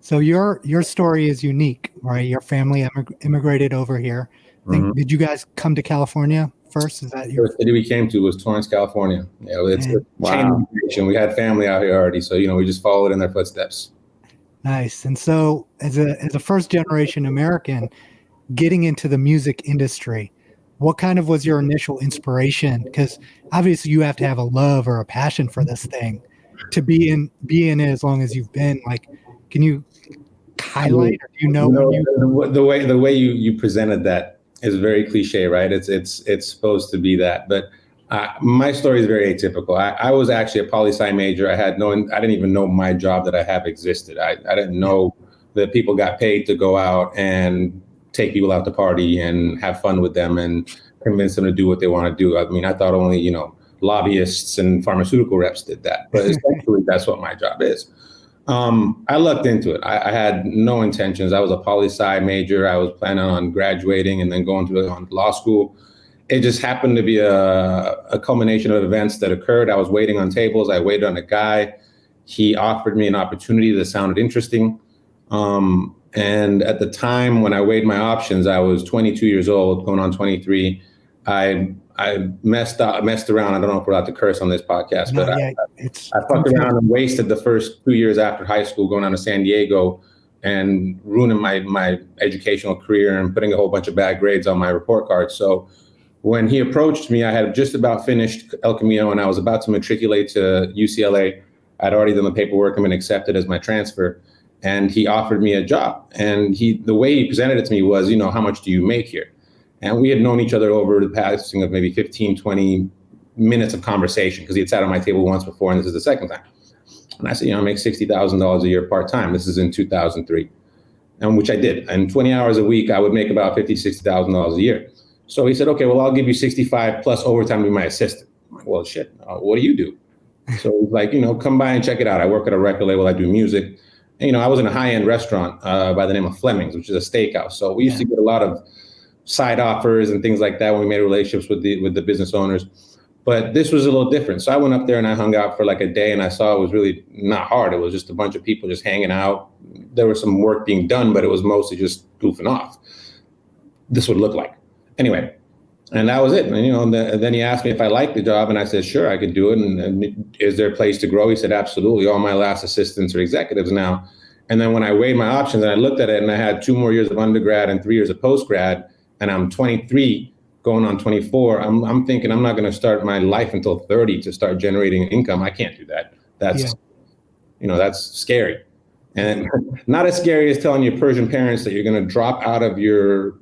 So your story is unique, right? Your family immigrated over here. Did you guys come to California first? Is that your First city we came to was Torrance, California. Yeah, it's a and, chain Wow. migration. We had family out here already, so we just followed in their footsteps. nice. And so as a first generation American getting into the music industry, what kind of was your initial inspiration? Because obviously you have to have a love or a passion for this thing to be in it as long as you've been. Like, can you highlight or do you know when you The way you presented that is very cliche, right? It's supposed to be that, but my story is very atypical. I was actually a poli-sci major. I didn't even know my job that I have existed. I didn't know that people got paid to go out and take people out to party and have fun with them and convince them to do what they want to do. I mean, I thought only lobbyists and pharmaceutical reps did that, but essentially that's what my job is. I lucked into it. I had no intentions. I was a poli-sci major. I was planning on graduating and then going to law school. It just happened to be a culmination of events that occurred. I was waiting on tables. I waited on a guy. He offered me an opportunity that sounded interesting. And at the time when I weighed my options, I was 22 years old, going on 23. I messed around. I don't know if we're allowed to curse on this podcast, but I fucked around and wasted the first 2 years after high school going down to San Diego and ruining my educational career and putting a whole bunch of bad grades on my report card. So when he approached me, I had just about finished El Camino and I was about to matriculate to UCLA. I'd already done the paperwork and been accepted as my transfer. And he offered me a job. And the way he presented it to me was, how much do you make here? And we had known each other over the passing of maybe 15, 20 minutes of conversation because he had sat on my table once before, and this is the second time. And I said, I make $60,000 a year part-time. This is in 2003, and which I did. And 20 hours a week, I would make about $50,000, $60,000 a year. So he said, okay, well, I'll give you 65 plus overtime to be my assistant. I'm like, well, shit, what do you do? So he's like, come by and check it out. I work at a record label. I do music. And, I was in a high-end restaurant by the name of Fleming's, which is a steakhouse. So we used to get a lot of side offers and things like that when we made relationships with the business owners. But this was a little different. So I went up there and I hung out for like a day and I saw it was really not hard. It was just a bunch of people just hanging out. There was some work being done, but it was mostly just goofing off. This would look like. Anyway, and that was it. And, then he asked me if I liked the job and I said, sure, I could do it. And is there a place to grow? He said, absolutely. All my last assistants are executives now. And then when I weighed my options and I looked at it and I had 2 more years of undergrad and 3 years of postgrad, and I'm 23 going on 24, I'm thinking I'm not going to start my life until 30 to start generating income. I can't do that. That's scary. And not as scary as telling your Persian parents that you're going to drop out of your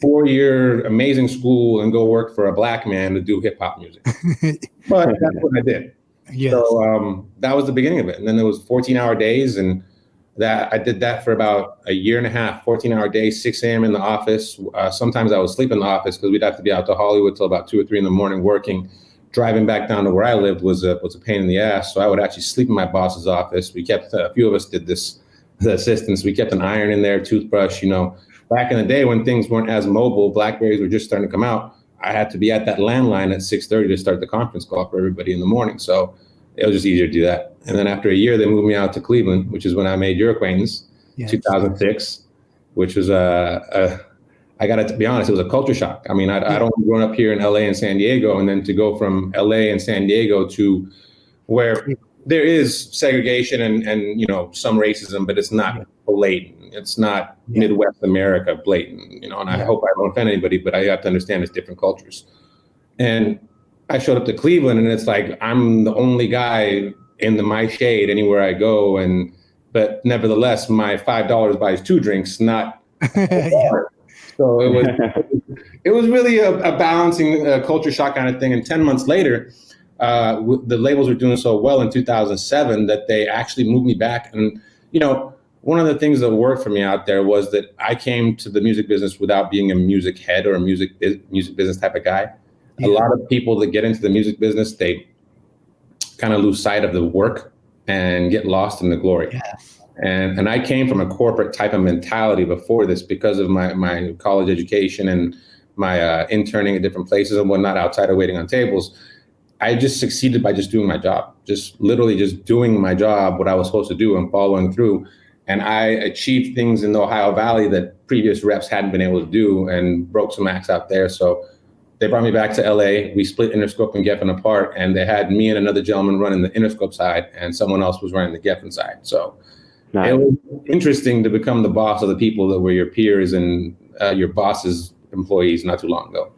4-year amazing school and go work for a black man to do hip hop music. But that's what I did. Yes. So that was the beginning of it. And then there was 14-hour days, and that I did that for about a year and a half, 14-hour days, 6 a.m. in the office. Sometimes I would sleep in the office because we'd have to be out to Hollywood till about 2 or 3 in the morning working. Driving back down to where I lived was a pain in the ass. So I would actually sleep in my boss's office. We kept, a few of us did this, the assistants, we kept an iron in there, toothbrush, Back in the day when things weren't as mobile, Blackberries were just starting to come out. I had to be at that landline at 6:30 to start the conference call for everybody in the morning. So it was just easier to do that. And then after a year, they moved me out to Cleveland, which is when I made your acquaintance, 2006, which was I got to be honest, it was a culture shock. I mean, I'd only grown up here in LA and San Diego, and then to go from LA and San Diego to where there is segregation and some racism, but it's not blatant. It's not Midwest America blatant, and I hope I don't offend anybody, but I have to understand it's different cultures. And I showed up to Cleveland, and it's like I'm the only guy in my shade anywhere I go, but nevertheless, my $5 buys 2 drinks, not. So it was really a balancing culture shock kind of thing. And 10 months later, the labels were doing so well in 2007 that they actually moved me back. And one of the things that worked for me out there was that I came to the music business without being a music head or a music business type of guy. A lot of people that get into the music business, they kind of lose sight of the work and get lost in the glory. Yes. And I came from a corporate type of mentality before this because of my college education and my interning at different places and whatnot outside of waiting on tables. I just succeeded by just doing my job, just literally just doing my job, what I was supposed to do and following through. And I achieved things in the Ohio Valley that previous reps hadn't been able to do, and broke some acts out there. So they brought me back to LA. We split Interscope and Geffen apart, and they had me and another gentleman running the Interscope side, and someone else was running the Geffen side. So nice. It was interesting to become the boss of the people that were your peers and your boss's employees not too long ago.